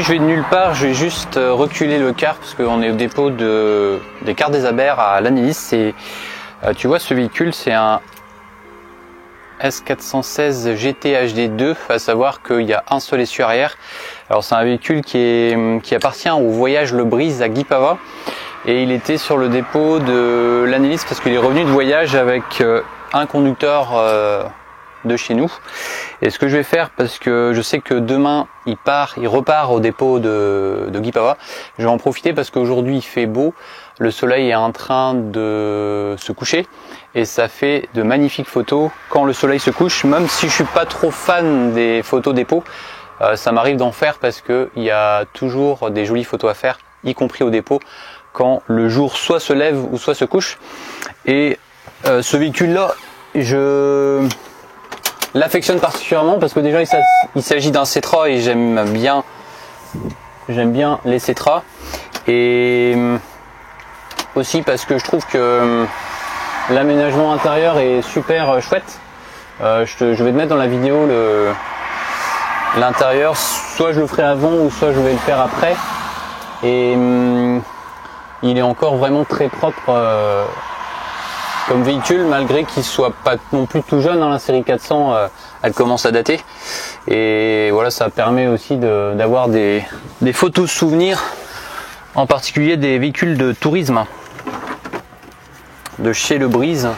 je vais de nulle part, je vais juste reculer le car parce qu'on est au dépôt des cars des Abers à Lannélis. Tu vois, ce véhicule, c'est un S416 GT HD2, à savoir qu'il y a un seul essieu arrière. Alors c'est un véhicule qui appartient au voyage Le Brise à Guipava, et il était sur le dépôt de Lannélis parce qu'il est revenu de voyage avec un conducteur de chez nous. Et ce que je vais faire, parce que je sais que demain il repart au dépôt de Guipava, je vais en profiter parce qu'aujourd'hui il fait beau, le soleil est en train de se coucher et ça fait de magnifiques photos quand le soleil se couche. Même si je suis pas trop fan des photos dépôt, ça m'arrive d'en faire parce que il y a toujours des jolies photos à faire, y compris au dépôt, quand le jour soit se lève ou soit se couche. Et ce véhicule là, je l'affectionne particulièrement parce que déjà il s'agit d'un Cetra et j'aime bien les Cetra, et aussi parce que je trouve que l'aménagement intérieur est super chouette. Je vais te mettre dans la vidéo l'intérieur, soit je le ferai avant ou soit je vais le faire après, et il est encore vraiment très propre comme véhicule, malgré qu'il soit pas non plus tout jeune. La série 400 elle commence à dater, et voilà, ça permet aussi d'avoir des photos souvenirs, en particulier des véhicules de tourisme de chez Le Brise.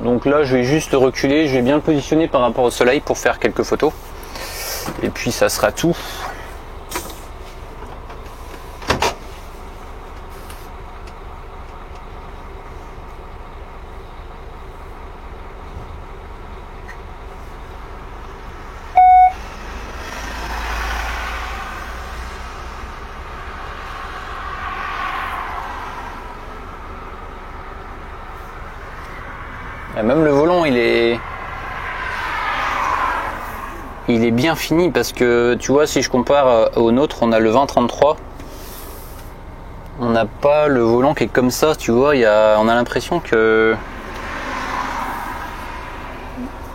Donc là je vais juste reculer, je vais bien le positionner par rapport au soleil pour faire quelques photos, et puis ça sera tout. Et même le volant il est bien fini, parce que tu vois, si je compare au nôtre, on a le 2033, on n'a pas le volant qui est comme ça, tu vois. On a l'impression que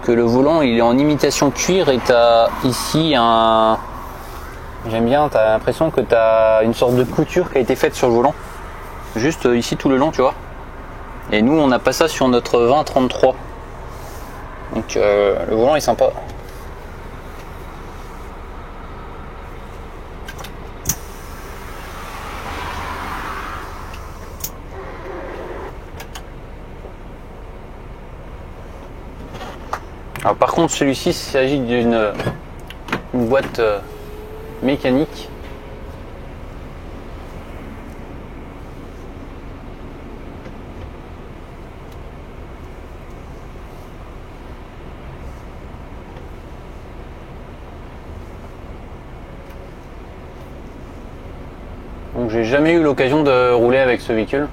le volant il est en imitation cuir, et t'as ici j'aime bien, t'as l'impression que t'as une sorte de couture qui a été faite sur le volant, juste ici tout le long, tu vois. Et nous on n'a pas ça sur notre 2033, donc le volant est sympa. Alors par contre celui-ci, il s'agit d'une boîte mécanique. Donc j'ai jamais eu l'occasion de rouler avec ce véhicule.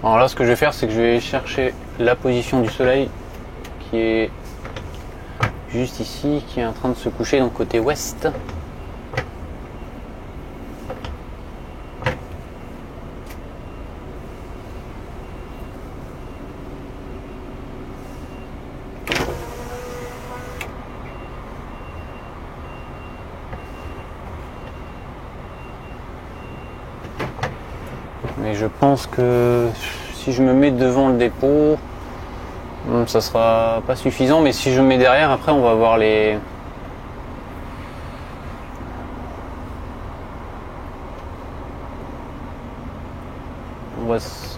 Alors là, ce que je vais faire, c'est que je vais chercher la position du soleil qui est juste ici, qui est en train de se coucher, donc côté ouest. Mais je pense que si je me mets devant le dépôt, ça sera pas suffisant. Mais si je me mets derrière, après on va voir les...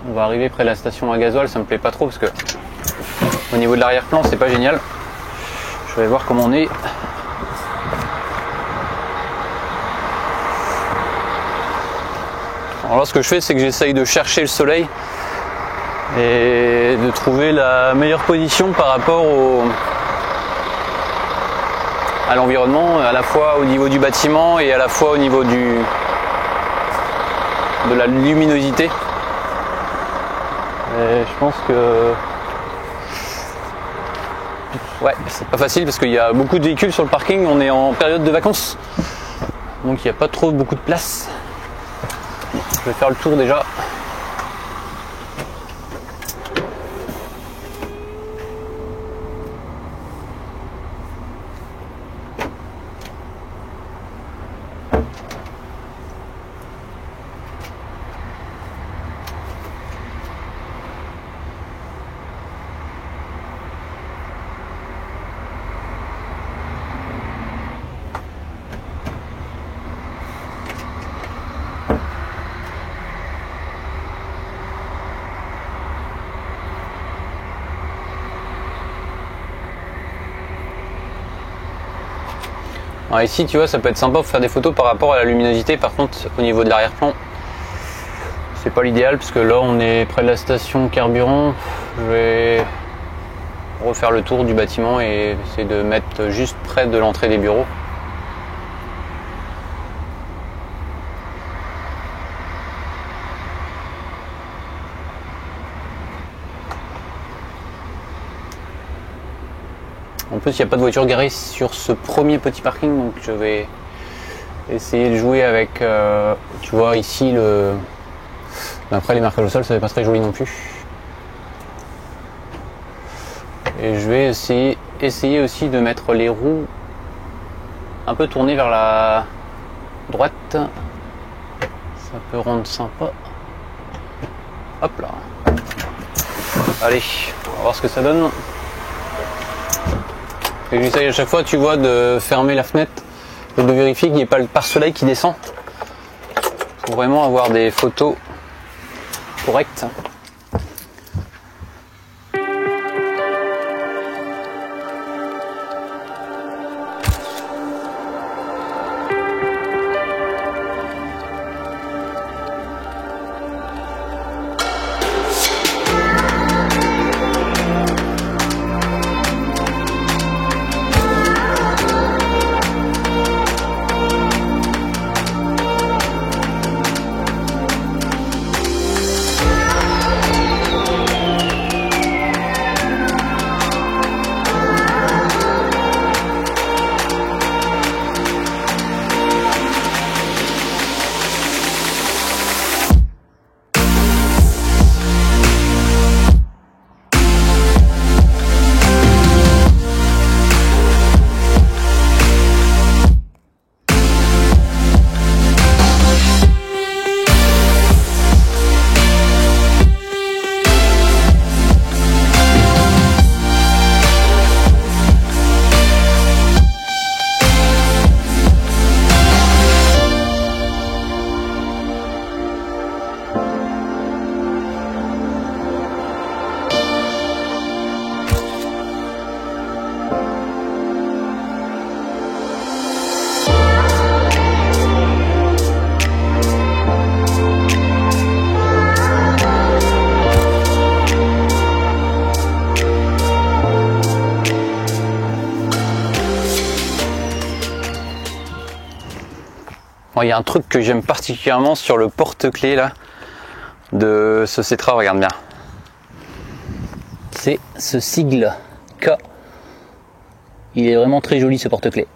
On va arriver près de la station à gasoil, ça me plaît pas trop parce que au niveau de l'arrière-plan c'est pas génial. Je vais voir comment on est. Alors là ce que je fais c'est que j'essaye de chercher le soleil et de trouver la meilleure position par rapport à l'environnement, à la fois au niveau du bâtiment et à la fois au niveau de la luminosité. Et je pense que ouais, c'est pas facile parce qu'il y a beaucoup de véhicules sur le parking, on est en période de vacances, donc il n'y a pas trop beaucoup de place. Je vais faire le tour déjà. Alors ici tu vois ça peut être sympa pour faire des photos par rapport à la luminosité, par contre au niveau de l'arrière-plan c'est pas l'idéal parce que là on est près de la station carburant. Je vais refaire le tour du bâtiment et essayer de mettre juste près de l'entrée des bureaux. En plus, il n'y a pas de voiture garée sur ce premier petit parking, donc je vais essayer de jouer avec, tu vois ici après les marquages au sol, ça n'est pas très joli non plus. Et je vais essayer aussi de mettre les roues un peu tournées vers la droite. Ça peut rendre sympa. Hop là. Allez, on va voir ce que ça donne. Et j'essaye à chaque fois, tu vois, de fermer la fenêtre et de vérifier qu'il n'y ait pas le pare-soleil qui descend pour vraiment avoir des photos correctes. Il y a un truc que j'aime particulièrement sur le porte-clés là de ce Cetra, regarde bien. C'est ce sigle K. Il est vraiment très joli ce porte-clés.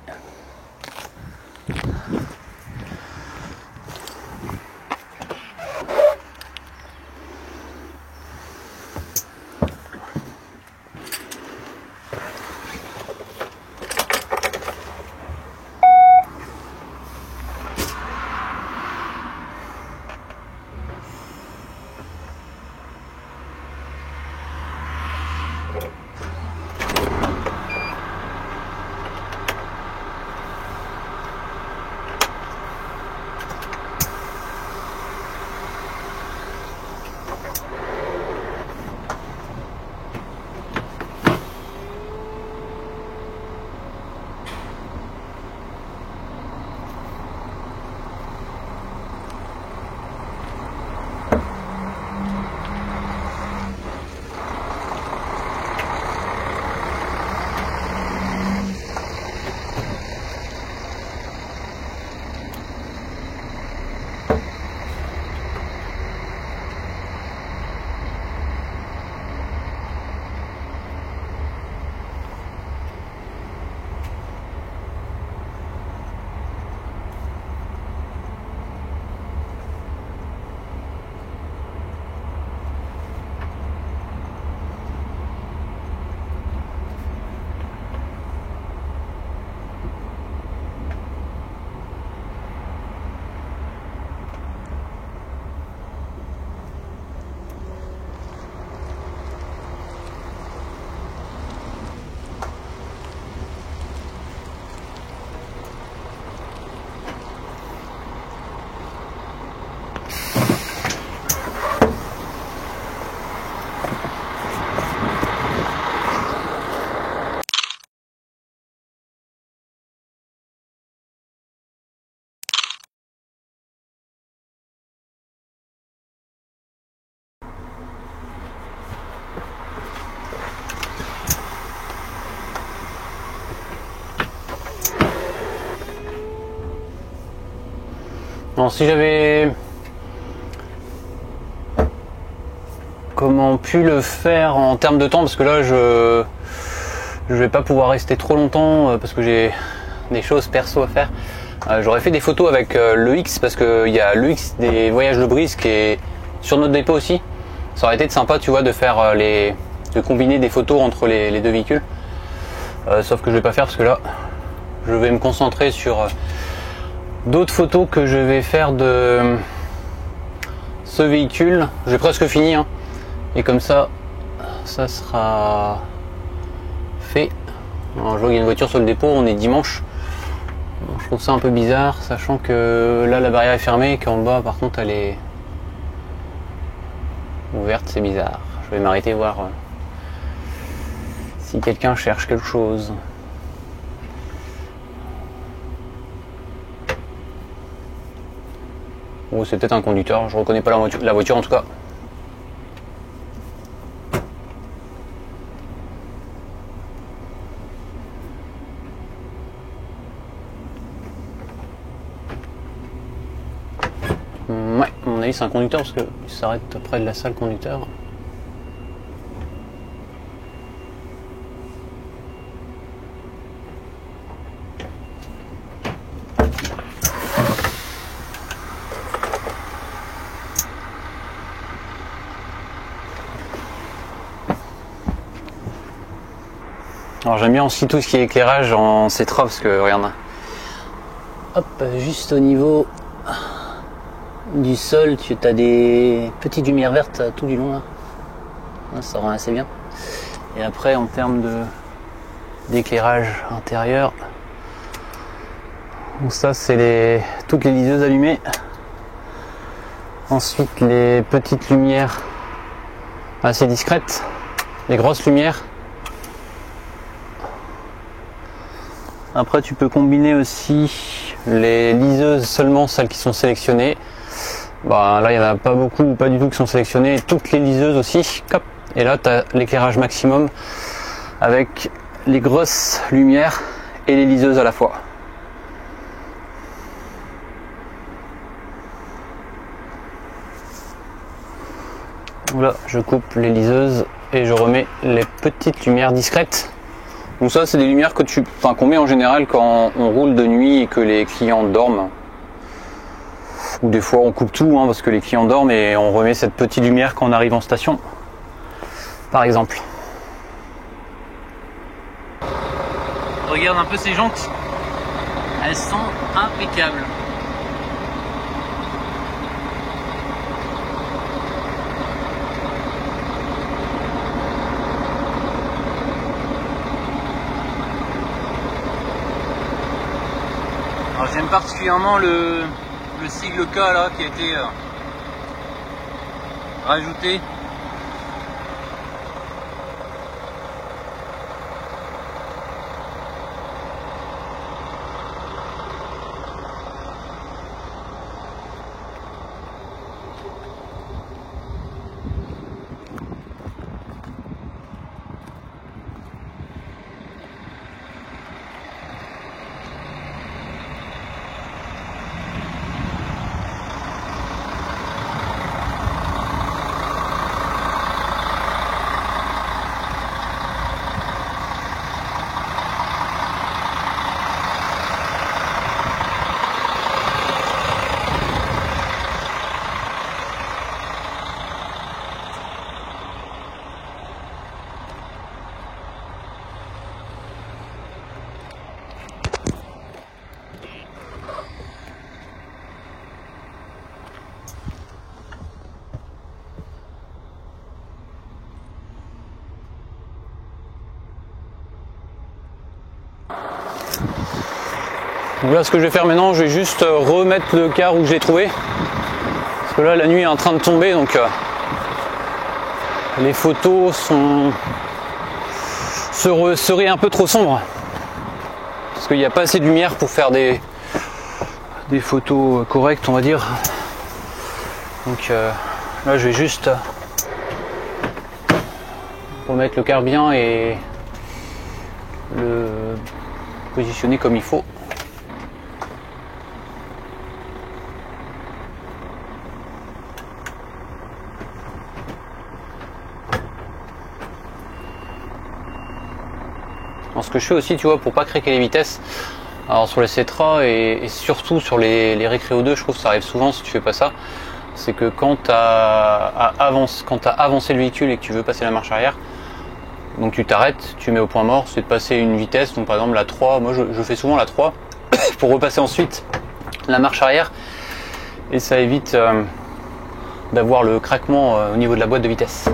Non, si j'avais pu le faire en termes de temps, parce que là je vais pas pouvoir rester trop longtemps parce que j'ai des choses perso à faire. J'aurais fait des photos avec le X, parce qu'il y a le X des voyages de brise qui est sur notre dépôt aussi. Ça aurait été sympa, tu vois, de faire de combiner des photos entre les deux véhicules. Sauf que je vais pas faire parce que là je vais me concentrer sur d'autres photos que je vais faire de ce véhicule. J'ai presque fini, hein. Et comme ça sera fait. Alors, je vois qu'il y a une voiture sur le dépôt, on est dimanche. Bon, je trouve ça un peu bizarre, sachant que là la barrière est fermée et qu'en bas par contre elle est ouverte, c'est bizarre. Je vais m'arrêter voir si quelqu'un cherche quelque chose. Ou c'est peut-être un conducteur, je reconnais pas la voiture en tout cas. Ouais, à mon avis c'est un conducteur parce qu'il s'arrête près de la salle conducteur. Alors j'aime bien aussi tout ce qui est éclairage en Cetra parce que regarde, hop, juste au niveau du sol, tu as des petites lumières vertes tout du long là. Ça rend assez bien. Et après en termes d'éclairage intérieur, donc ça c'est toutes les liseuses allumées. Ensuite les petites lumières assez discrètes, les grosses lumières. Après tu peux combiner aussi les liseuses, seulement celles qui sont sélectionnées. Bah, là il n'y en a pas beaucoup ou pas du tout qui sont sélectionnées. Toutes les liseuses aussi. Et là tu as l'éclairage maximum avec les grosses lumières et les liseuses à la fois. Là je coupe les liseuses et je remets les petites lumières discrètes. Donc ça c'est des lumières que qu'on met en général quand on roule de nuit et que les clients dorment. Ou des fois on coupe tout hein, parce que les clients dorment et on remet cette petite lumière quand on arrive en station, par exemple. Regarde un peu ces jantes, elles sont impeccables. Alors j'aime particulièrement le sigle K là qui a été rajouté. Donc là ce que je vais faire maintenant, je vais juste remettre le car où je l'ai trouvé. Parce que là la nuit est en train de tomber donc les photos seraient un peu trop sombres. Parce qu'il n'y a pas assez de lumière pour faire des photos correctes on va dire. Donc là je vais juste remettre le car bien et le positionner comme il faut. Alors, ce que je fais aussi, tu vois, pour pas craquer les vitesses, alors sur les Cetra et surtout sur les Recreo 2, je trouve que ça arrive souvent si tu fais pas ça, c'est que quand tu as avancé le véhicule et que tu veux passer la marche arrière, donc tu t'arrêtes, tu mets au point mort, c'est de passer une vitesse, donc par exemple la 3, moi je fais souvent la 3, pour repasser ensuite la marche arrière, et ça évite d'avoir le craquement au niveau de la boîte de vitesse.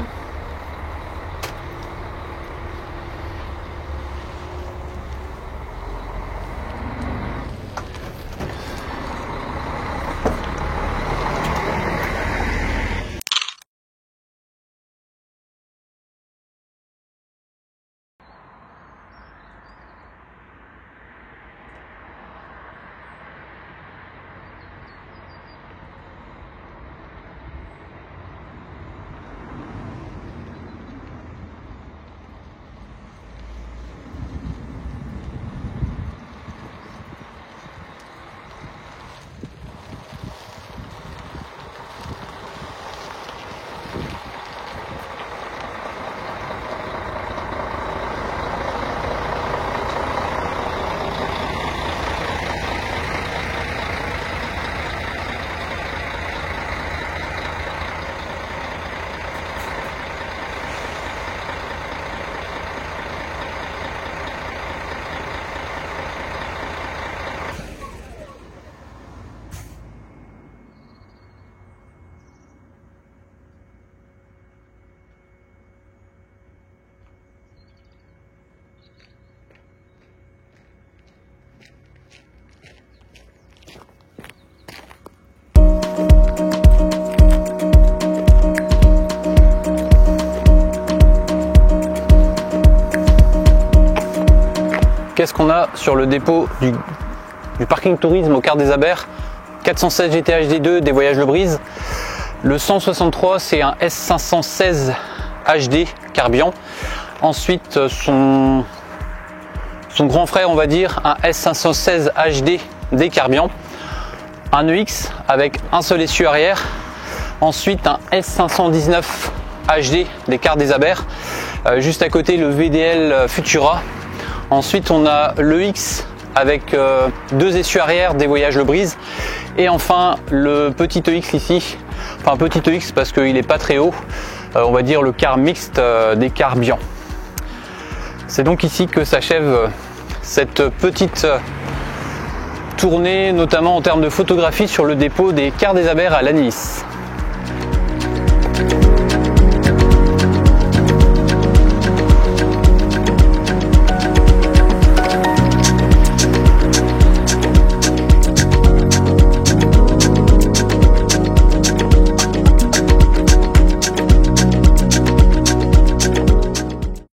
Qu'est-ce qu'on a sur le dépôt du parking tourisme au quart des Abers? 416 GT HD2 des Voyages Le Brise. Le 163, c'est un S516 HD Carbian. Ensuite, son grand frère, on va dire, un S516 HD des Carbian. Un EX avec un seul essieu arrière. Ensuite, un S519 HD des quarts des Abers. Juste à côté, le VDL Futura. Ensuite, on a le X avec deux essieux arrière des Voyages Le Brise. Et enfin, le petit EX ici. Enfin, petit EX parce qu'il n'est pas très haut. On va dire le car mixte des Carbian. C'est donc ici que s'achève cette petite tournée, notamment en termes de photographie sur le dépôt des quarts des Abers à Lannilis.